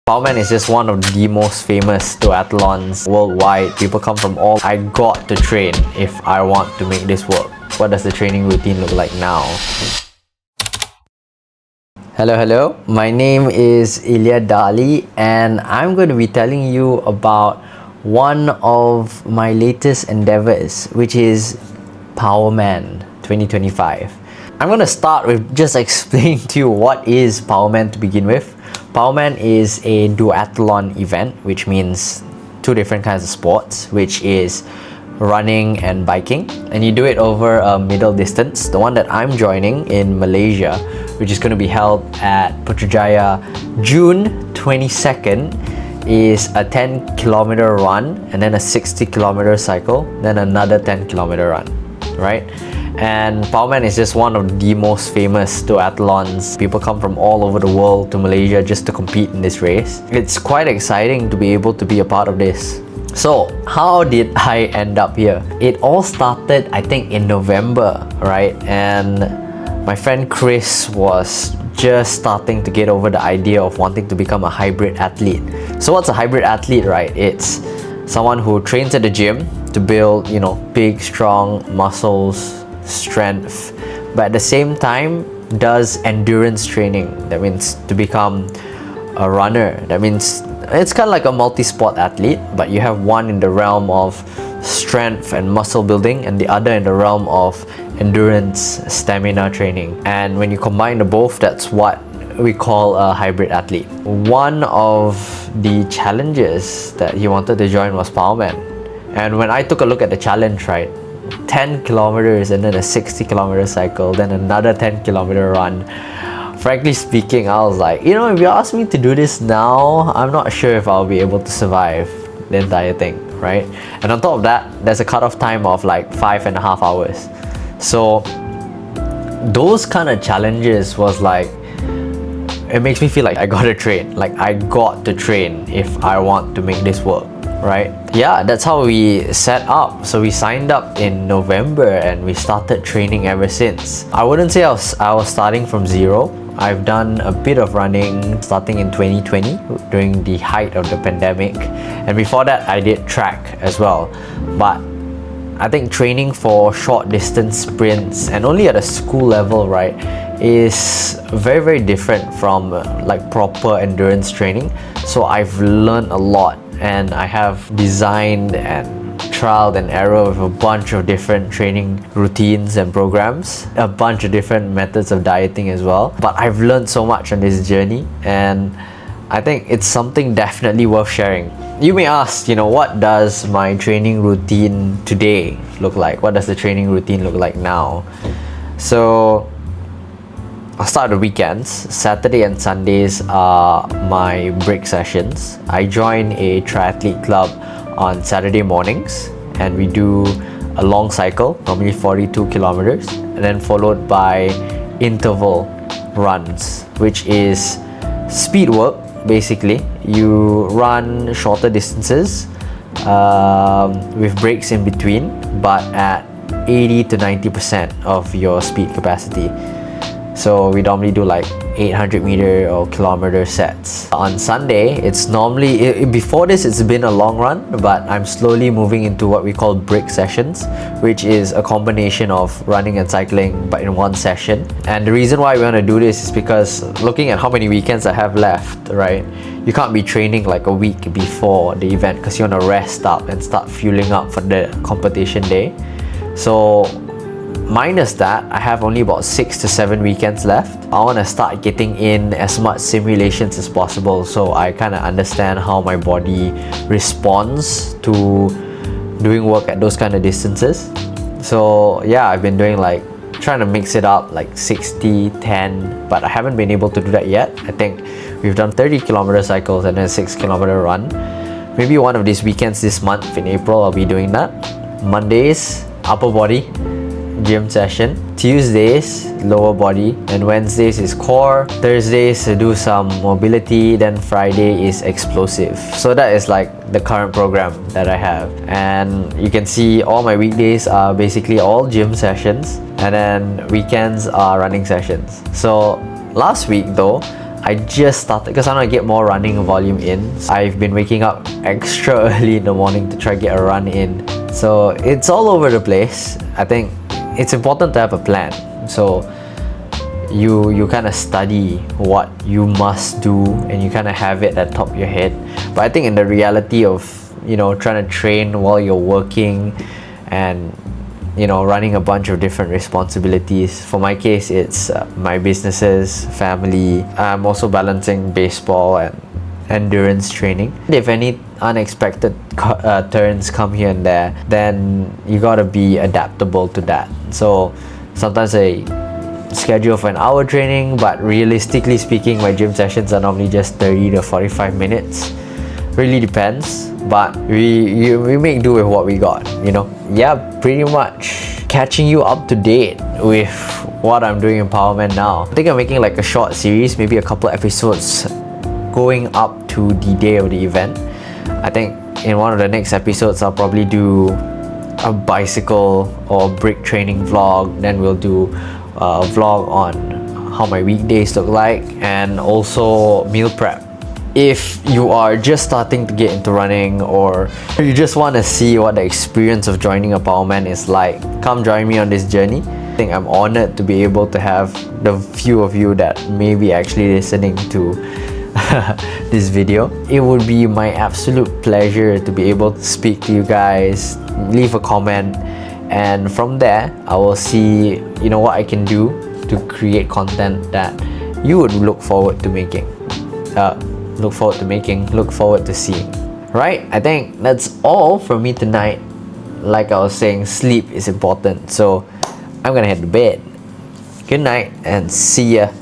Powerman is just one of the most famous duathlons worldwide. People come from all. I got to train if I want to make this work. What does the training routine look like now? Hello. My name is Ilya Dali and I'm going to be telling you about one of my latest endeavors, which is Powerman 2025. I'm going to start with just explaining to you what is Powerman to begin with. Powerman is a duathlon event, which means two different kinds of sports, which is running and biking, and you do it over a middle distance. The one that I'm joining in Malaysia, which is going to be held at Putrajaya June 22nd, is a 10-kilometer run and then a 60-kilometer cycle, then another 10-kilometer run, right? And Powerman is just one of the most famous duathlons. People come from all over the world to Malaysia just to compete in this race. It's quite exciting to be able to be a part of this. So, how did I end up here? It all started, I think, in November, right? And my friend Chris was just starting to get over the idea of wanting to become a hybrid athlete. So what's a hybrid athlete, right? It's someone who trains at the gym to build, big, strong muscles, strength, but at the same time does endurance training. That means to become a runner. That means it's kind of like a multi-sport athlete, but you have one in the realm of strength and muscle building and the other in the realm of endurance, stamina training. And when you combine the both, that's what we call a hybrid athlete. One of the challenges that he wanted to join was Powerman. And when I took a look at the challenge, right, 10 kilometers and then a 60-kilometer cycle, then another 10-kilometer run. Frankly speaking, I was like, if you ask me to do this now, I'm not sure if I'll be able to survive the entire thing, right? And on top of that, there's a cutoff time of like 5.5 hours. So those kind of challenges was like, it makes me feel like I gotta train. Like I got to train if I want to make this work, right? Yeah, that's how we set up. So we signed up in November and we started training ever since. I wouldn't say I was starting from zero. I've done a bit of running starting in 2020 during the height of the pandemic, and before that I did track as well. But I think training for short distance sprints and only at a school level, right, is very, very different from like proper endurance training. So I've learned a lot, and I have designed and trialed and error with a bunch of different training routines and programs, a bunch of different methods of dieting as well. But I've learned so much on this journey, and I think it's something definitely worth sharing. You may ask, what does my training routine today look like? What does the training routine look like now? So I'll start the weekends. Saturday and Sundays are my break sessions. I join a triathlete club on Saturday mornings, and we do a long cycle, normally 42 kilometers, and then followed by interval runs, which is speed work. Basically, you run shorter distances with breaks in between, but at 80 to 90% of your speed capacity. So we normally do like 800 meter or kilometer sets. On Sunday, it's normally, before this it's been a long run, but I'm slowly moving into what we call break sessions, which is a combination of running and cycling but in one session. And the reason why we want to do this is because looking at how many weekends I have left, right, you can't be training like a week before the event because you want to rest up and start fueling up for the competition day. So minus that, I have only about 6 to 7 weekends left. I want to start getting in as much simulations as possible so I kind of understand how my body responds to doing work at those kind of distances. So yeah, I've been doing like trying to mix it up like 60, 10, but I haven't been able to do that yet. I think we've done 30-kilometer cycles and then a 6-kilometer run. Maybe one of these weekends this month in April I'll be doing that. Mondays, upper body gym session. Tuesdays, lower body, and Wednesdays is core. Thursdays to do some mobility, then Friday is explosive. So that is like the current program that I have, and you can see all my weekdays are basically all gym sessions, and then weekends are running sessions. So last week though, I just started because I want to get more running volume in. I've been waking up extra early in the morning to try get a run in. So it's all over the place. I think it's important to have a plan. So you kind of study what you must do and you kind of have it at top of your head. But I think in the reality of, you know, trying to train while you're working and, you know, running a bunch of different responsibilities. For my case, it's my businesses, family. I'm also balancing baseball and endurance training. If any unexpected turns come here and there, then you gotta be adaptable to that. So sometimes I schedule for an hour training, but realistically speaking, my gym sessions are normally just 30 to 45 minutes. Really depends, but we make do with what we got, you know. Yeah, pretty much catching you up to date with what I'm doing in Powerman now. I think I'm making like a short series, maybe a couple episodes going up to the day of the event. I think in one of the next episodes I'll probably do a bicycle or brick training vlog. Then we'll do a vlog on how my weekdays look like, and also meal prep. If you are just starting to get into running, or you just want to see what the experience of joining a Powerman is like, come join me on this journey. I think I'm honored to be able to have the few of you that may be actually listening to this video. It would be my absolute pleasure to be able to speak to you guys, leave a comment, and from there I will see, you know, what I can do to create content that you would look forward to making, look forward to seeing. Right, I think that's all from me tonight. Like I was saying, sleep is important, so I'm gonna head to bed. Good night and see ya.